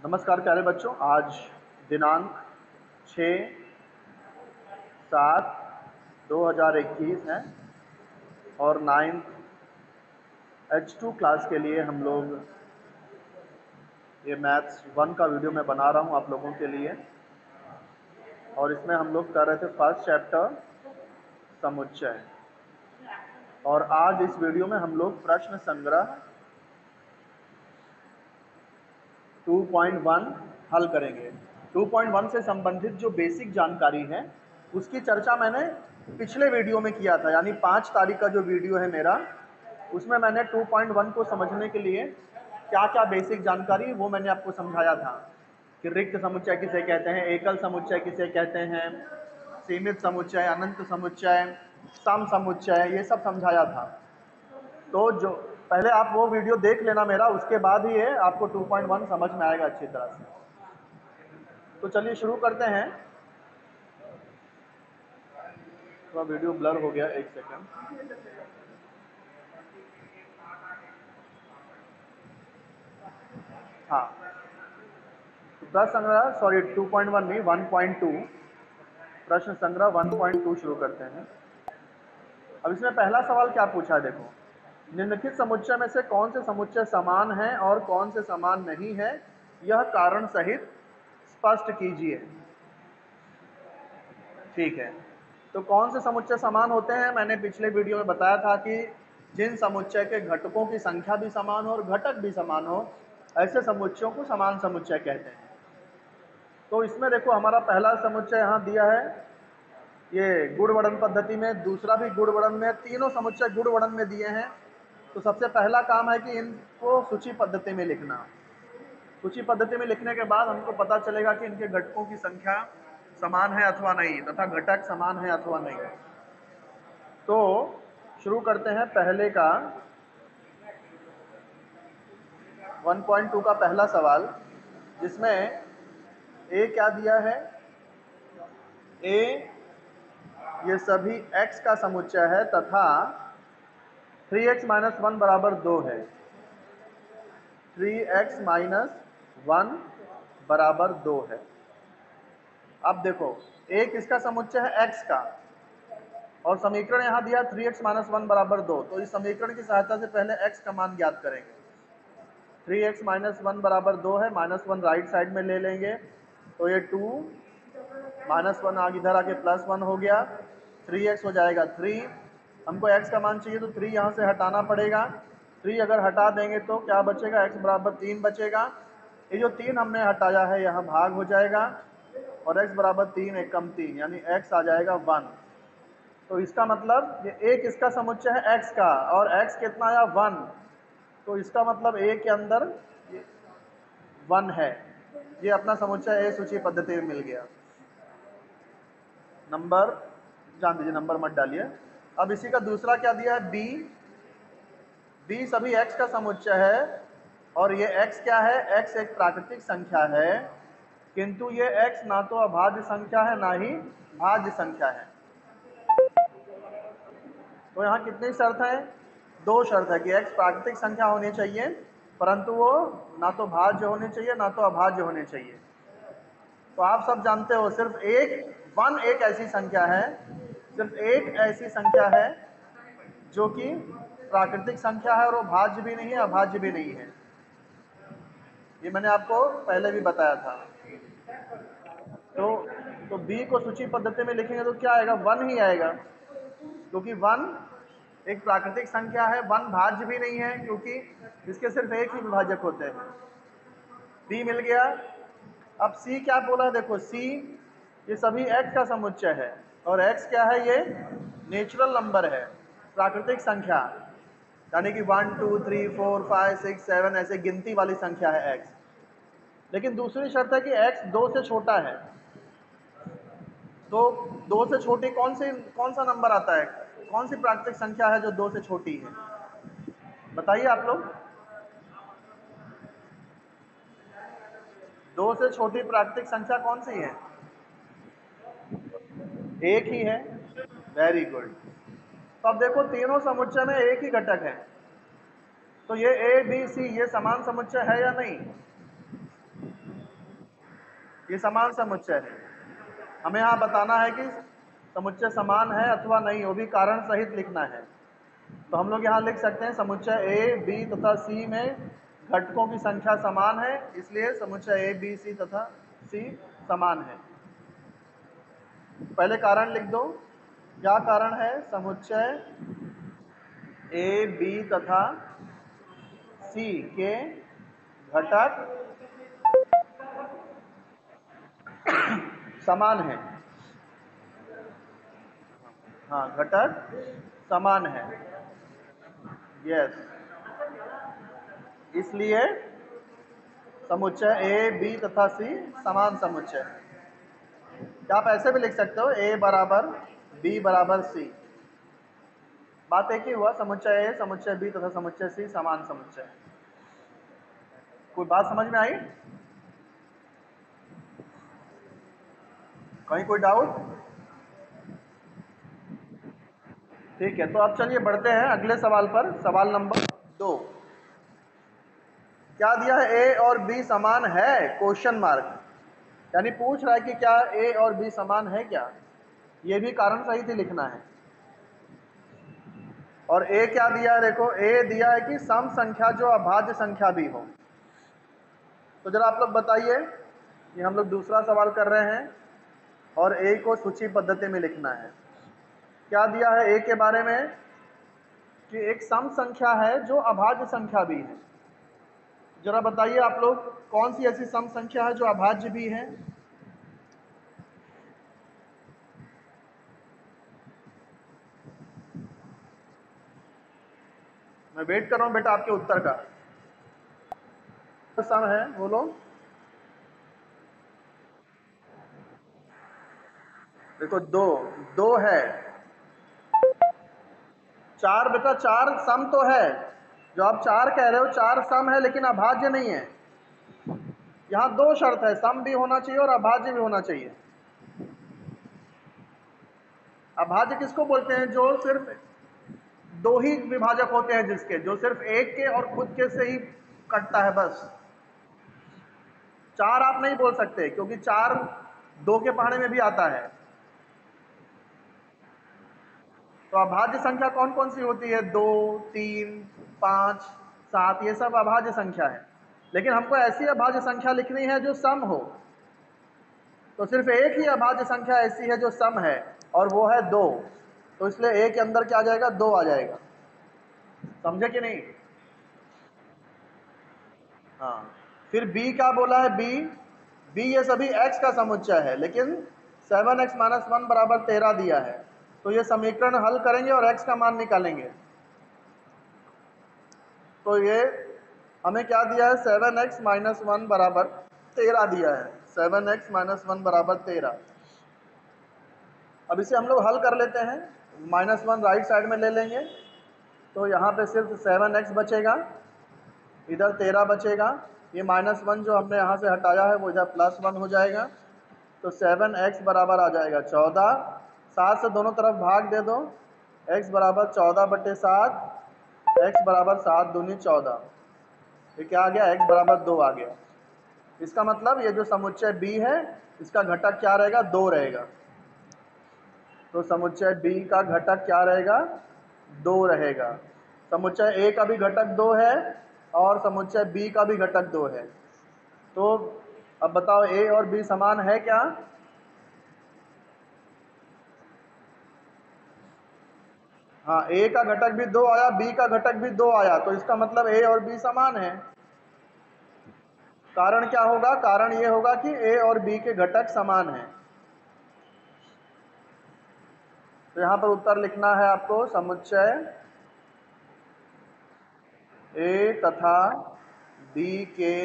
नमस्कार प्यारे बच्चों, आज दिनांक 6/7/2021 है और 9th H2 क्लास के लिए हम लोग ये मैथ्स 1 का वीडियो मैं बना रहा हूँ आप लोगों के लिए। और इसमें हम लोग कर रहे थे फर्स्ट चैप्टर समुच्चय, और आज इस वीडियो में हम लोग प्रश्न संग्रह 2.1 हल करेंगे। 2.1 से संबंधित जो बेसिक जानकारी है उसकी चर्चा मैंने पिछले वीडियो में किया था, यानी 5 तारीख का जो वीडियो है मेरा, उसमें मैंने 2.1 को समझने के लिए क्या क्या बेसिक जानकारी वो मैंने आपको समझाया था कि रिक्त समुच्चय किसे कहते हैं, एकल समुच्चय किसे कहते हैं, सीमित समुच्चय, अनंत समुच्चय, सम समुच्चय, ये सब समझाया था। तो जो पहले आप वो वीडियो देख लेना मेरा, उसके बाद ही ये आपको 2.1 समझ में आएगा अच्छी तरह से। तो चलिए शुरू करते हैं। थोड़ा वीडियो ब्लर हो गया, एक सेकंड। हाँ, तो प्रश्न संग्रह 2.1 नहीं 1.2, प्रश्न संग्रह 1.2 शुरू करते हैं। अब इसमें पहला सवाल क्या पूछा है, देखो, निम्नलिखित समुच्चय में से कौन से समुच्चय समान हैं और कौन से समान नहीं है, यह कारण सहित स्पष्ट कीजिए। ठीक है, तो कौन से समुच्चय समान होते हैं, मैंने पिछले वीडियो में बताया था कि जिन समुच्चय के घटकों की संख्या भी समान हो और घटक भी समान हो, ऐसे समुच्चयों को समान समुच्चय कहते हैं। तो इसमें देखो हमारा पहला समुच्चय यहाँ दिया है, ये गुण वर्णन पद्धति में, दूसरा भी गुण वर्णन में, तीनों समुच्चय गुण वर्णन में दिए हैं। तो सबसे पहला काम है कि इनको सूची पद्धति में लिखना। सूची पद्धति में लिखने के बाद हमको पता चलेगा कि इनके घटकों की संख्या समान है अथवा नहीं, तथा घटक समान है अथवा नहीं। तो शुरू करते हैं पहले का 1.2 का पहला सवाल, जिसमें ए क्या दिया है, ए ये सभी x का समुच्चय है तथा 3x - 1 बराबर 2 है। 3x - 1 बराबर 2 है। अब देखो a किसका समुच्चय है, x का, और समीकरण यहाँ दिया 3x - 1 बराबर 2। तो इस समीकरण की सहायता से पहले x का मान ज्ञात करेंगे। 3x - 1 बराबर 2 है, -1 राइट साइड में ले लेंगे, तो ये 2 -1 आगे इधर आके +1 हो गया, 3x हो जाएगा 3। हमको x का मान चाहिए तो 3 यहाँ से हटाना पड़ेगा। 3 अगर हटा देंगे तो क्या बचेगा, x बराबर 3 बचेगा। ये जो 3 हमने हटाया है यहाँ भाग हो जाएगा, और x बराबर 3 एक कम 3, यानी x आ जाएगा 1। तो इसका मतलब ये a किसका समुच्चय है, x का, और x कितना आया 1। तो इसका मतलब a के अंदर 1 है। ये अपना समुच्चय a सूची पद्धति में मिल गया। नंबर जान दीजिए, नंबर मत डालिए। अब इसी का दूसरा क्या दिया है, b। b सभी x का समुच्चय है, और ये x क्या है, x एक प्राकृतिक संख्या है, किंतु ये x ना तो अभाज्य संख्या है ना ही भाज्य संख्या है। तो यहाँ कितनी शर्त है, 2 शर्त है कि x प्राकृतिक संख्या होनी चाहिए, परंतु वो ना तो भाज्य होनी चाहिए ना तो अभाज्य होनी चाहिए। तो आप सब जानते हो सिर्फ एक ऐसी संख्या है, सिर्फ एक ऐसी संख्या है जो कि प्राकृतिक संख्या है और वो भाज्य भी नहीं है अभाज्य भी नहीं है। ये मैंने आपको पहले भी बताया था। तो b को सूची पद्धति में लिखेंगे तो क्या आएगा, 1 ही आएगा, क्योंकि 1 एक प्राकृतिक संख्या है, 1 भाज्य भी नहीं है क्योंकि इसके सिर्फ एक ही विभाजक होते हैं। b मिल गया। अब c क्या बोला है, देखो c ये सभी x का समुच्चय है, और x क्या है, ये नेचुरल नंबर है, प्राकृतिक संख्या, यानी कि 1 2 3 4 5 6 7 ऐसे गिनती वाली संख्या है x। लेकिन दूसरी शर्त है कि x 2 से छोटा है। तो 2 से छोटी कौन सा नंबर आता है, कौन सी प्राकृतिक संख्या है जो 2 से छोटी है, बताइए आप लोग। 2 से छोटी प्राकृतिक संख्या कौन सी है, एक ही है। Very good. तो अब देखो तीनों समुच्चय में एक ही घटक है, तो ये a b c ये समान समुच्चय है या नहीं, ये समान समुच्चय है। हमें यहाँ बताना है कि समुच्चय समान है अथवा नहीं, वो भी कारण सहित लिखना है। तो हम लोग यहाँ लिख सकते हैं समुच्चय ए बी तथा सी में घटकों की संख्या समान है, इसलिए समुच्चय ए बी सी तथा सी समान है। पहले कारण लिख दो। क्या कारण है? समुच्चय ए बी तथा सी के घटक समान है। हाँ, घटक समान है। यस, इसलिए समुच्चय ए बी तथा सी समान समुच्चय है। क्या आप ऐसे भी लिख सकते हो ए बराबर बी बराबर सी। बात एक ही हुआ, समुच्चय ए समुच्चय बी तथा समुच्चय सी समान समुच्चय है। कोई बात समझ में आई? कहीं कोई डाउट? ठीक है, तो अब चलिए बढ़ते हैं अगले सवाल पर। सवाल नंबर 2 क्या दिया है? ए और बी समान है? Question mark. यानी पूछ रहा है कि क्या ए और बी समान है क्या? ये भी कारण सहित ही लिखना है। और ए क्या दिया है? देखो, ए दिया है कि सम संख्या जो अभाज्य संख्या भी हो। तो जरा आप लोग बताइए, ये हम लोग दूसरा सवाल कर रहे हैं और ए को सूची पद्धति में लिखना है। क्या दिया है ए के बारे में? कि एक सम संख्या है जो अभाज्य संख्या भी है। जरा बताइए आप लोग, कौन सी ऐसी सम संख्या है जो अभाज्य भी है? मैं वेट कर रहा हूं बेटा आपके उत्तर का। सम है, बोलो। देखो, दो दो है। चार बेटा, चार सम तो है। जो आप चार कह रहे हो, चार सम है लेकिन अभाज्य नहीं है। यहाँ दो शर्त है, सम भी होना चाहिए और अभाज्य भी होना चाहिए। अभाज्य किसको बोलते हैं? जो सिर्फ दो ही विभाजक होते हैं, जिसके जो सिर्फ एक के और खुद के से ही कटता है बस। चार आप नहीं बोल सकते, क्योंकि चार दो के पढ़ने में भी आता है। तो अभाज्य संख्या कौन कौन सी होती है? 2, 3, 5, 7, ये सब अभाज्य संख्या है। लेकिन हमको ऐसी अभाज्य संख्या लिखनी है जो सम हो। तो सिर्फ एक ही अभाज्य संख्या ऐसी है जो सम है, और वो है 2। तो इसलिए ए के अंदर क्या आ जाएगा? 2 आ जाएगा। समझे कि नहीं? हाँ। फिर बी क्या बोला है? बी बी ये सभी x का समुच्चय है, लेकिन 7x - 1 बराबर 13 दिया है। तो ये समीकरण हल करेंगे और x का मान निकालेंगे। तो ये हमें क्या दिया है? 7x - 1 बराबर 13 दिया है। 7x - 1 बराबर 13। अब इसे हम लोग हल कर लेते हैं। -1 राइट साइड में ले लेंगे, तो यहाँ पे सिर्फ 7x बचेगा, इधर 13 बचेगा। ये -1 जो हमने यहाँ से हटाया है वो इधर +1 हो जाएगा। तो 7x बराबर आ जाएगा 14। 7 से दोनों तरफ भाग दे दो, x बराबर 14/7, x बराबर 7 दूनी 14। ये क्या आ गया? x बराबर 2 आ गया। इसका मतलब ये जो समुच्चय b है, इसका घटक क्या रहेगा? 2 रहेगा। तो समुच्चय b का घटक क्या रहेगा? 2 रहेगा। समुच्चय a का भी घटक 2 है और समुच्चय b का भी घटक 2 है। तो अब बताओ, a और b समान है क्या? हाँ, a का घटक भी 2 आया, b का घटक भी 2 आया, तो इसका मतलब a और b समान है। कारण क्या होगा? कारण ये होगा कि a और b के घटक समान हैं। तो यहाँ पर उत्तर लिखना है आपको, समुच्चय a तथा b के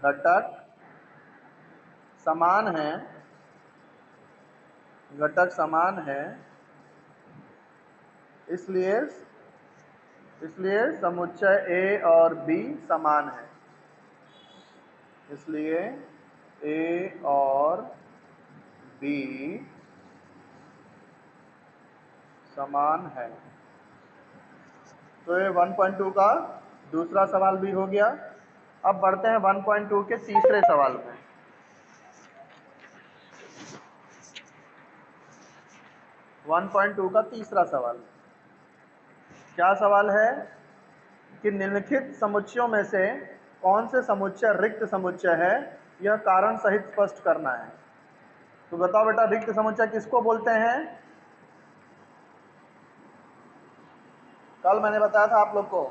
घटक समान हैं, घटक समान है, इसलिए समुच्चय a और b समान है। इसलिए a और b समान है। तो ये 1.2 का दूसरा सवाल भी हो गया। अब बढ़ते हैं 1.2 के तीसरे सवाल में। 1.2 का तीसरा सवाल, क्या सवाल है कि निम्नलिखित समुच्चयों में से कौन से समुच्चय रिक्त समुच्चय है, यह कारण सहित स्पष्ट करना है। तो बताओ बेटा, रिक्त समुच्चय किसको बोलते हैं? कल मैंने बताया था आप लोग को,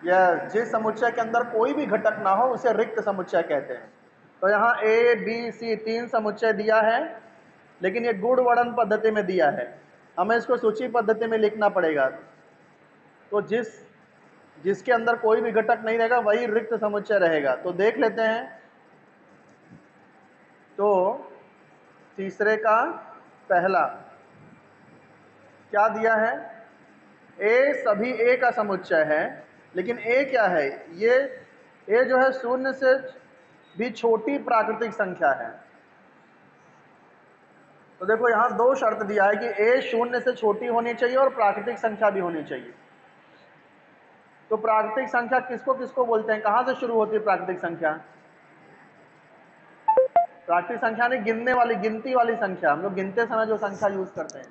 यह जिस समुच्चय के अंदर कोई भी घटक ना हो उसे रिक्त समुच्चय कहते हैं। तो यहाँ ए बी सी 3 समुच्चय दिया है, लेकिन ये गुण वर्णन पद्धति में दिया है, हमें इसको सूची पद्धति में लिखना पड़ेगा। तो जिसके अंदर कोई भी घटक नहीं रहेगा वही रिक्त समुच्चय रहेगा। तो देख लेते हैं। तो तीसरे का पहला क्या दिया है? ए सभी ए का समुच्चय है, लेकिन ए क्या है? ये ए जो है शून्य से भी छोटी प्राकृतिक संख्या है। तो देखो यहाँ दो शर्त दिया है कि ए शून्य से छोटी होनी चाहिए और प्राकृतिक संख्या भी होनी चाहिए। तो प्राकृतिक संख्या किसको किसको बोलते हैं? कहाँ से शुरू होती है प्राकृतिक संख्या? प्राकृतिक संख्या नहीं, गिनने वाली, गिनती वाली संख्या, हम लोग गिनते समय जो संख्या यूज करते हैं।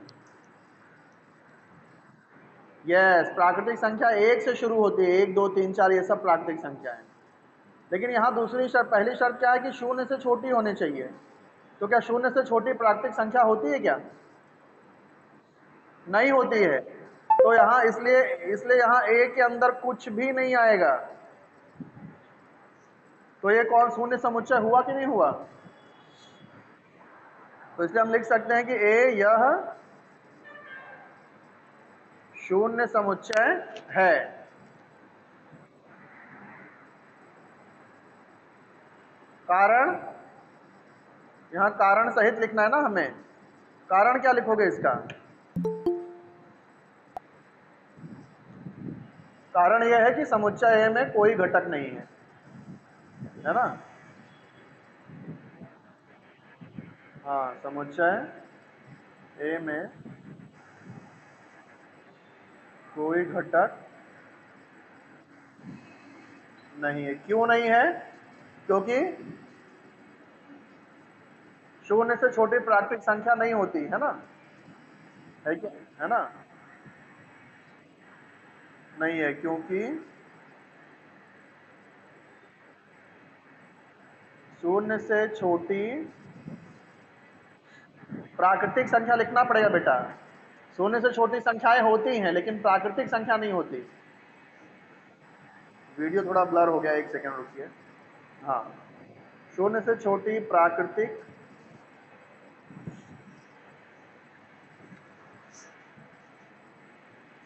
यस, प्राकृतिक संख्या एक से शुरू होती है, 1 2 3 4, ये सब प्राकृतिक संख्या है। लेकिन यहाँ दूसरी शर्त, पहली शर्त क्या है कि शून्य से छोटी होनी चाहिए। तो क्या शून्य से छोटी प्राकृतिक संख्या होती है क्या? नहीं होती है। तो यहाँ इसलिए इसलिए यहाँ ए के अंदर कुछ भी नहीं आएगा। तो ये कौन शून्य समुच्चय हुआ कि नहीं हुआ? तो इसलिए हम लिख सकते हैं कि ए यह शून्य समुच्चय है। कारण, यहाँ कारण सहित लिखना है ना हमें। कारण क्या लिखोगे इसका? कारण यह है कि समुच्चय ए में कोई घटक नहीं है ना? हाँ, समुच्चय ए में कोई घटक नहीं है। क्यों नहीं है? क्योंकि शून्य से छोटी प्राकृतिक संख्या नहीं होती है ना, है क्या? है ना? नहीं है, क्योंकि शून्य से छोटी प्राकृतिक संख्या लिखना पड़ेगा बेटा। शून्य से छोटी संख्याएं होती हैं, लेकिन प्राकृतिक संख्या नहीं होती। वीडियो थोड़ा ब्लर हो गया, एक सेकंड रुकिए। हाँ, शून्य से छोटी प्राकृतिक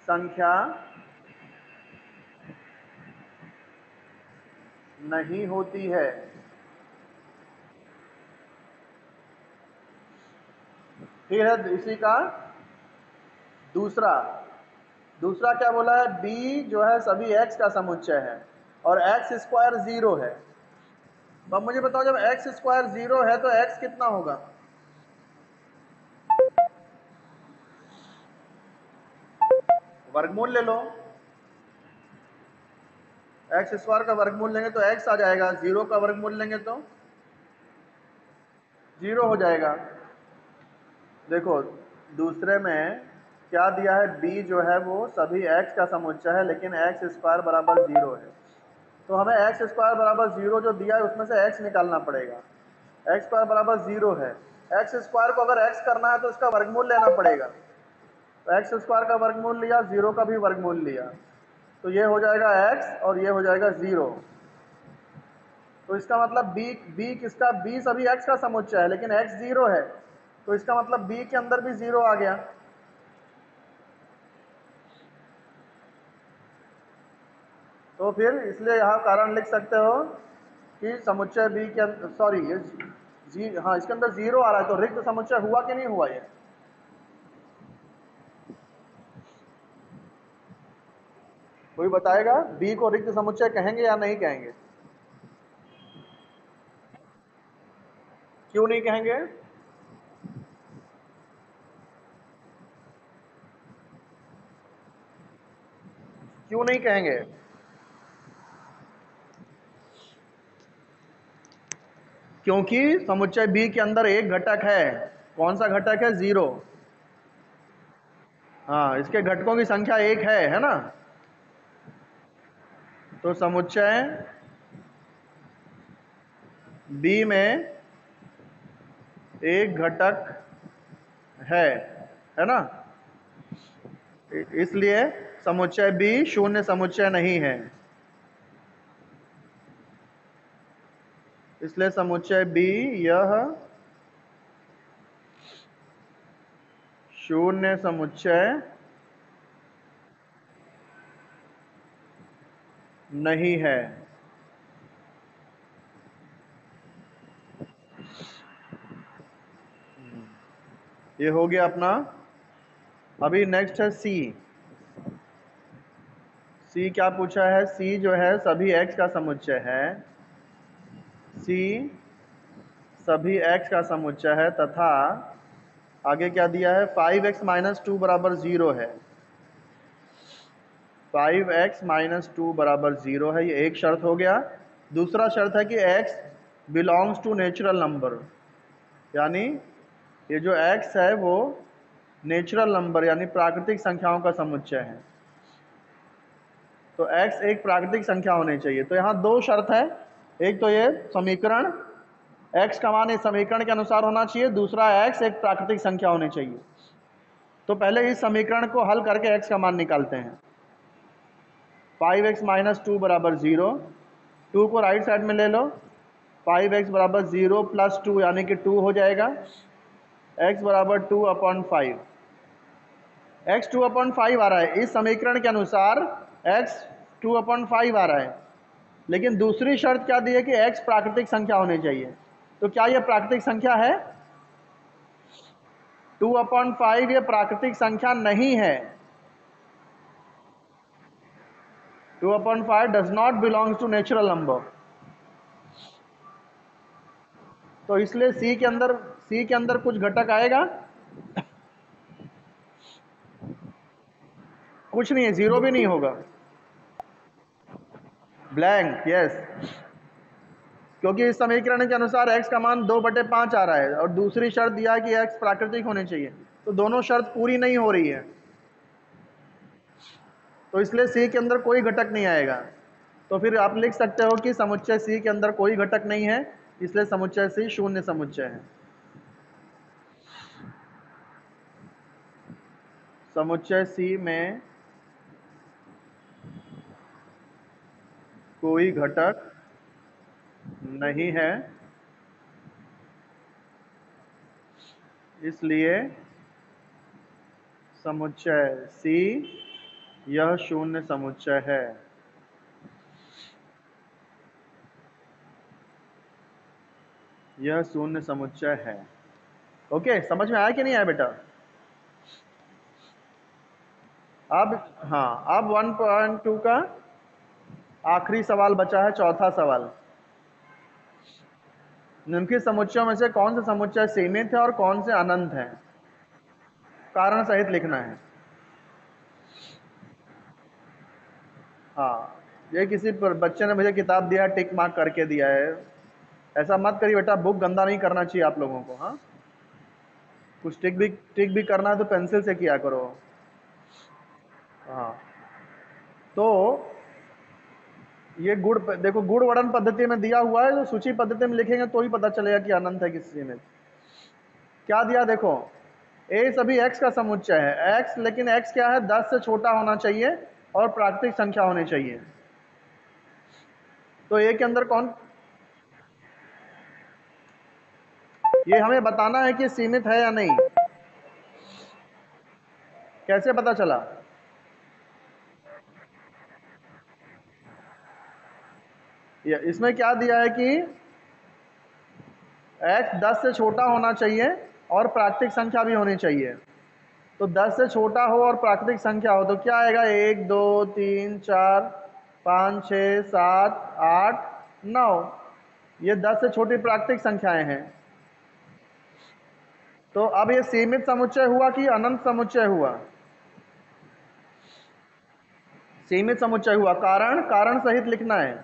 संख्या नहीं होती है। फिर है इसी का दूसरा दूसरा क्या बोला है? b जो है सभी x का समुच्चय है और x स्क्वायर 0 है। अब मुझे बताओ, जब x स्क्वायर 0 है तो x कितना होगा? वर्गमूल ले लो। x स्क्वायर का वर्गमूल लेंगे तो x आ जाएगा, 0 का वर्गमूल लेंगे तो 0 हो जाएगा। देखो दूसरे में क्या दिया है? b जो है वो सभी x का समुच्चय है, लेकिन x स्क्वायर बराबर 0 है। तो हमें x स्क्वायर बराबर 0 जो दिया है उसमें से x निकालना पड़ेगा। x स्क्वायर बराबर 0 है, x स्क्वायर को अगर x करना है तो इसका वर्गमूल लेना पड़ेगा। तो x स्क्वायर का वर्गमूल लिया, 0 का भी वर्गमूल लिया, तो ये हो जाएगा x और ये हो जाएगा 0। तो इसका मतलब b किसका? b सभी x का समुच्चय है, लेकिन x 0 है, तो इसका मतलब b के अंदर भी 0 आ गया। तो फिर इसलिए यहाँ कारण लिख सकते हो कि समुच्चय b के अंदर, सॉरी ये हाँ, इसके अंदर 0 आ रहा है, तो रिक्त समुच्चय हुआ कि नहीं हुआ? ये कोई बताएगा b को रिक्त समुच्चय कहेंगे या नहीं कहेंगे? क्यों नहीं कहेंगे? क्यों नहीं कहेंगे? क्योंकि समुच्चय बी के अंदर एक घटक है। कौन सा घटक है? 0। हाँ, इसके घटकों की संख्या एक है ना। तो समुच्चय बी में एक घटक है ना। इसलिए समुच्चय बी शून्य समुच्चय नहीं है। इसलिए समुच्चय बी यह शून्य समुच्चय नहीं है। ये हो गया अपना। अभी नेक्स्ट है सी। सी क्या पूछा है? सी जो है सभी x का समुच्चय है। सी सभी x का समुच्चय है तथा आगे क्या दिया है? 5x माइनस 2 बराबर 0 है। 5x माइनस 2 बराबर 0 है, ये एक शर्त हो गया। दूसरा शर्त है कि x belongs to natural number, यानी ये जो x है वो नेचुरल नंबर यानी प्राकृतिक संख्याओं का समुच्चय है। तो x एक प्राकृतिक संख्या होनी चाहिए। तो यहाँ दो शर्त है। एक तो ये समीकरण x का मान इस समीकरण के अनुसार होना चाहिए, दूसरा x एक प्राकृतिक संख्या होनी चाहिए। तो पहले इस समीकरण को हल करके x का मान निकालते हैं। 5x माइनस 2 बराबर 0, 2 को राइट साइड में ले लो। 5x बराबर 0 प्लस 2 यानी कि 2 हो जाएगा। x बराबर 2/5। x 2/5 आ रहा है इस समीकरण के अनुसार। x 2/5 आ रहा है, लेकिन दूसरी शर्त क्या दी है कि x प्राकृतिक संख्या होनी चाहिए। तो क्या यह प्राकृतिक संख्या है? 2/5 ये प्राकृतिक संख्या नहीं है। 2/5 does not belongs to natural number. तो इसलिए सी के अंदर कुछ घटक आएगा? कुछ नहीं है, 0 भी नहीं होगा। Blank, yes. क्योंकि इस समीकरण के अनुसार x का मान 2/5 आ रहा है और दूसरी शर्त दिया है कि x प्राकृतिक होने चाहिए। तो दोनों शर्त पूरी नहीं हो रही है, तो इसलिए सी के अंदर कोई घटक नहीं आएगा। तो फिर आप लिख सकते हो कि समुच्चय सी के अंदर कोई घटक नहीं है, इसलिए समुच्चय सी शून्य समुच्चय है। समुच्चय सी में कोई घटक नहीं है, इसलिए समुच्चय सी यह शून्य समुच्चय है। यह शून्य समुच्चय है। ओके, समझ में आया कि नहीं आया बेटा? अब हाँ, अब 1.2 का आखिरी सवाल बचा है, चौथा सवाल। निम्नलिखित समुच्चयों में से कौन सा समुच्चय सीमित है और कौन से अनंत है? कारण सहित लिखना है। हाँ, ये किसी बच्चे ने मुझे किताब दिया, टिक मार्क करके दिया है। ऐसा मत करिए बेटा, बुक गंदा नहीं करना चाहिए आप लोगों को। हाँ, कुछ टिक भी करना है तो पेंसिल से किया करो। हाँ, तो ये देखो गुण वर्णन पद्धति में दिया हुआ है, जो सूची पद्धति में लिखेंगे तो ही पता चलेगा कि अनंत है किसी में। क्या दिया देखो, ए सभी x का समुच्चय है। x, लेकिन x क्या है? 10 से छोटा होना चाहिए और प्राकृतिक संख्या होनी चाहिए। तो ए के अंदर कौन? ये हमें बताना है कि सीमित है या नहीं। कैसे पता चला? इसमें क्या दिया है कि x 10 से छोटा होना चाहिए और प्राकृतिक संख्या भी होनी चाहिए। तो 10 से छोटा हो और प्राकृतिक संख्या हो तो क्या आएगा? 1 2 3 4 5 6 7 8 9। ये 10 से छोटी प्राकृतिक संख्याएं हैं। तो अब ये सीमित समुच्चय हुआ कि अनंत समुच्चय हुआ? सीमित समुच्चय हुआ। कारण सहित लिखना है।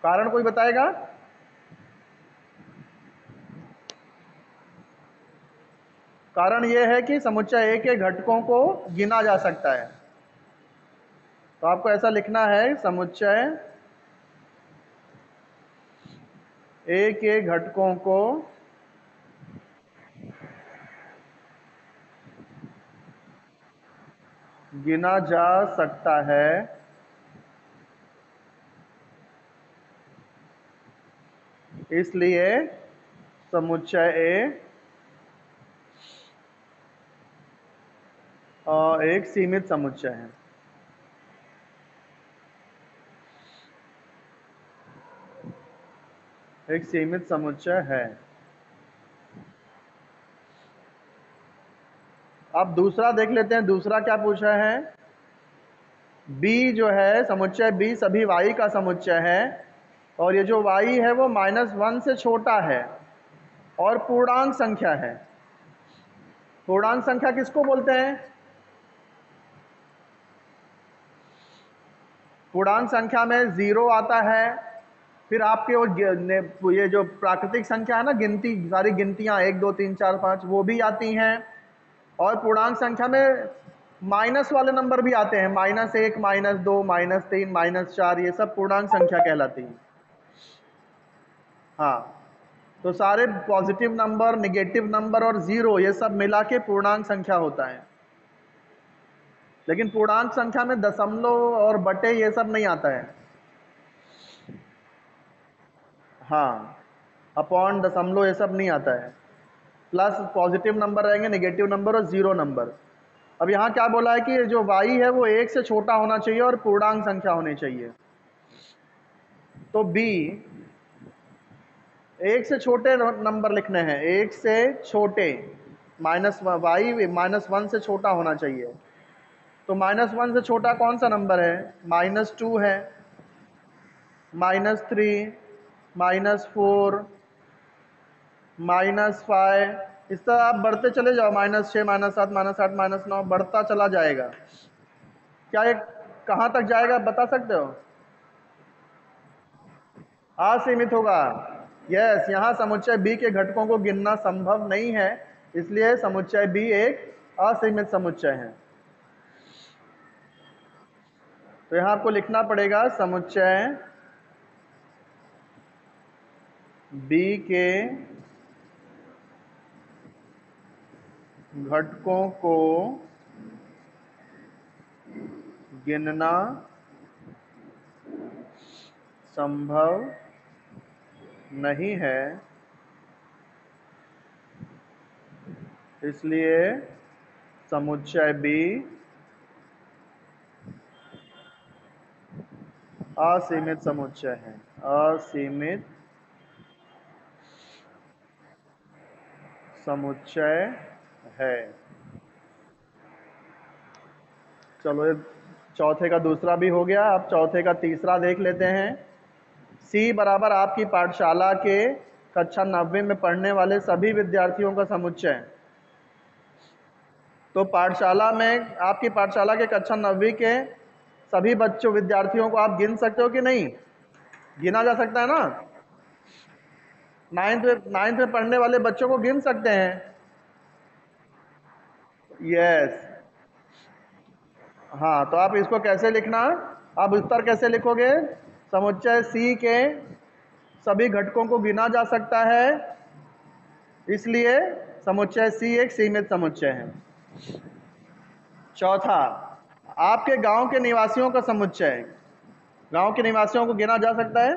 कारण कोई बताएगा? कारण यह है कि समुच्चय A के घटकों को गिना जा सकता है। तो आपको ऐसा लिखना है, समुच्चय A के घटकों को गिना जा सकता है, इसलिए समुच्चय A एक सीमित समुच्चय है। एक सीमित समुच्चय है। अब दूसरा देख लेते हैं, दूसरा क्या पूछा है। B जो है, समुच्चय B सभी y का समुच्चय है, और ये जो y है वो -1 से छोटा है और पूर्णांक संख्या है। पूर्णांक संख्या किसको बोलते हैं? पूर्णांक संख्या में 0 आता है, फिर आपके वो ये जो प्राकृतिक संख्या है ना, गिनती, सारी गिनतियां 1 2 3 4 5 वो भी आती हैं, और पूर्णांक संख्या में माइनस वाले नंबर भी आते हैं, -1 -2 -3 -4, ये सब पूर्णांक संख्या कहलाती है। हाँ, तो सारे पॉजिटिव नंबर, निगेटिव नंबर और 0 ये सब मिला के पूर्णांक संख्या होता है। लेकिन पूर्णांक संख्या में दशमलव और बटे ये सब नहीं आता है। हाँ, अपॉन, दशमलव ये सब नहीं आता है। प्लस पॉजिटिव नंबर रहेंगे, निगेटिव नंबर और 0 नंबर। अब यहाँ क्या बोला है कि ये जो y है वो 1 से छोटा होना चाहिए और पूर्णांक संख्या होनी चाहिए। तो b 1 से छोटे नंबर लिखने हैं, 1 से छोटे, y -1 से छोटा होना चाहिए। तो -1 से छोटा कौन सा नंबर है? -2 है, -3, -4, -5, इस तरह आप बढ़ते चले जाओ, -6, -7, -8, -9 बढ़ता चला जाएगा। क्या ये कहाँ तक जाएगा बता सकते हो? असीमित होगा। यस, यहाँ समुच्चय B के घटकों को गिनना संभव नहीं है, इसलिए समुच्चय B एक असीमित समुच्चय है। तो यहाँ आपको लिखना पड़ेगा, समुच्चय B के घटकों को गिनना संभव नहीं है, इसलिए समुच्चय B असीमित समुच्चय है। असीमित समुच्चय है। चलो, ये चौथे का दूसरा भी हो गया। अब चौथे का तीसरा देख लेते हैं। C बराबर आपकी पाठशाला के कक्षा 90 में पढ़ने वाले सभी विद्यार्थियों का समुच्चय। तो पाठशाला में, आपकी पाठशाला के कक्षा 90 के सभी बच्चों, विद्यार्थियों को आप गिन सकते हो कि नहीं? गिना जा सकता है ना? 9th में पढ़ने वाले बच्चों को गिन सकते हैं। यस। हाँ, तो आप इसको कैसे लिखना, आप उत्तर कैसे लिखोगे? समुच्चय C के सभी घटकों को गिना जा सकता है, इसलिए समुच्चय C एक सीमित समुच्चय है। चौथा, आपके गांव के निवासियों का समुच्चय। गांव के निवासियों को गिना जा सकता है?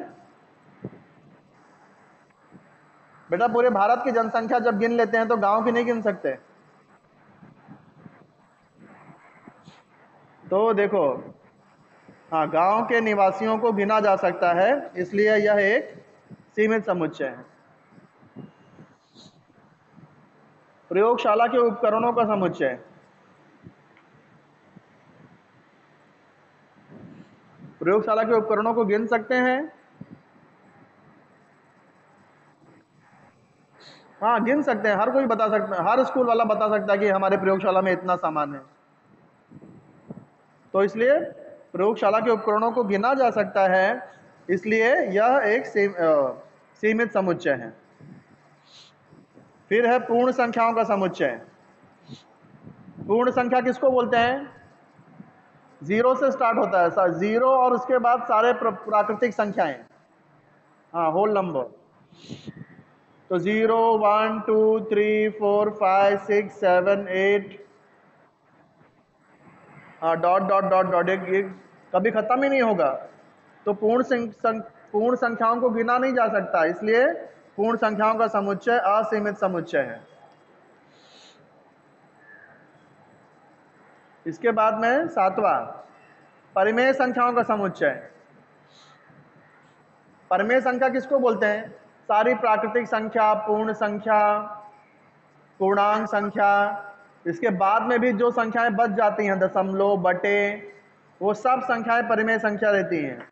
बेटा, पूरे भारत की जनसंख्या जब गिन लेते हैं तो गांव की नहीं गिन सकते। तो देखो, हाँ, गांव के निवासियों को गिना जा सकता है, इसलिए यह एक सीमित समुच्चय है। प्रयोगशाला के उपकरणों का समुच्चय। प्रयोगशाला के उपकरणों को गिन सकते हैं? हाँ, गिन सकते हैं। हर कोई बता सकता है, हर स्कूल वाला बता सकता है कि हमारे प्रयोगशाला में इतना सामान है। तो इसलिए प्रयोगशाला के उपकरणों को गिना जा सकता है, इसलिए यह एक सीमित समुच्चय है। फिर है पूर्ण संख्याओं का समुच्चय। पूर्ण संख्या किसको बोलते हैं? जीरो से स्टार्ट होता है, जीरो और उसके बाद सारे प्राकृतिक संख्याएं, हाँ, होल नंबर। तो 0 1 2 3 4 5 6 7 8, हाँ, डॉट डॉट डॉट डॉट, ये कभी खत्म ही नहीं होगा। तो पूर्ण संख्याओं को गिना नहीं जा सकता, इसलिए पूर्ण संख्याओं का समुच्चय असीमित समुच्चय है। इसके बाद में सातवां, परिमेय संख्याओं का समुच्चय। परिमेय संख्या किसको बोलते हैं? सारी प्राकृतिक संख्या, पूर्ण संख्या, पूर्णांक संख्या, इसके बाद में भी जो संख्याएं बच जाती हैं, दशमलव, बटे, वो सब संख्याएं परिमेय संख्या रहती हैं।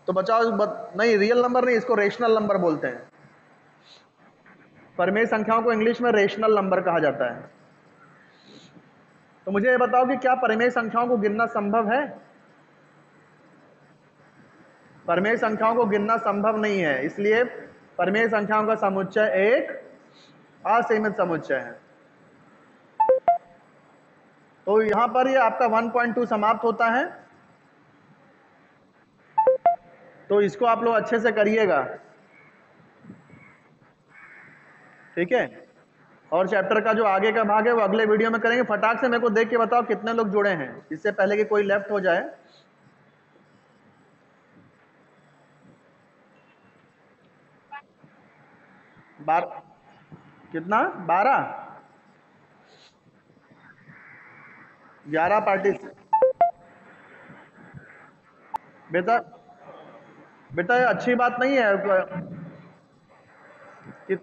तो बचाओ नहीं, रियल नंबर नहीं, इसको रेशनल नंबर बोलते हैं। परिमेय संख्याओं को इंग्लिश में रेशनल नंबर कहा जाता है। तो मुझे ये बताओ कि क्या परिमेय संख्याओं को गिनना संभव है? परिमेय संख्याओं को गिनना संभव नहीं है, इसलिए परिमेय संख्याओं का समुच्चय एक असीमित समुच्चय है। तो यहां पर ये आपका 1.2 समाप्त होता है। तो इसको आप लोग अच्छे से करिएगा, ठीक है। और चैप्टर का जो आगे का भाग है वो अगले वीडियो में करेंगे। फटाक से मेरे को देख के बताओ कितने लोग जुड़े हैं, इससे पहले कि कोई लेफ्ट हो जाए। कितना? 12? 11 पार्टी? बेटा बेटा, ये अच्छी बात नहीं है कि,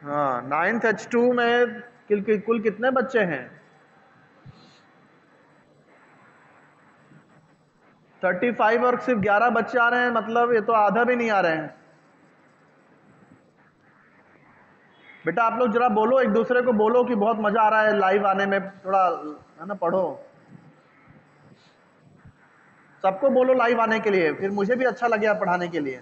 हाँ, 9th H2 में कुल कितने बच्चे हैं? 35 और सिर्फ 11 बच्चे आ रहे हैं, मतलब ये तो आधा भी नहीं आ रहे हैं। बेटा आप लोग जरा बोलो, एक दूसरे को बोलो कि बहुत मजा आ रहा है लाइव आने में, थोड़ा है ना, पढ़ो। सबको बोलो लाइव आने के लिए, फिर मुझे भी अच्छा लगेगा पढ़ाने के लिए।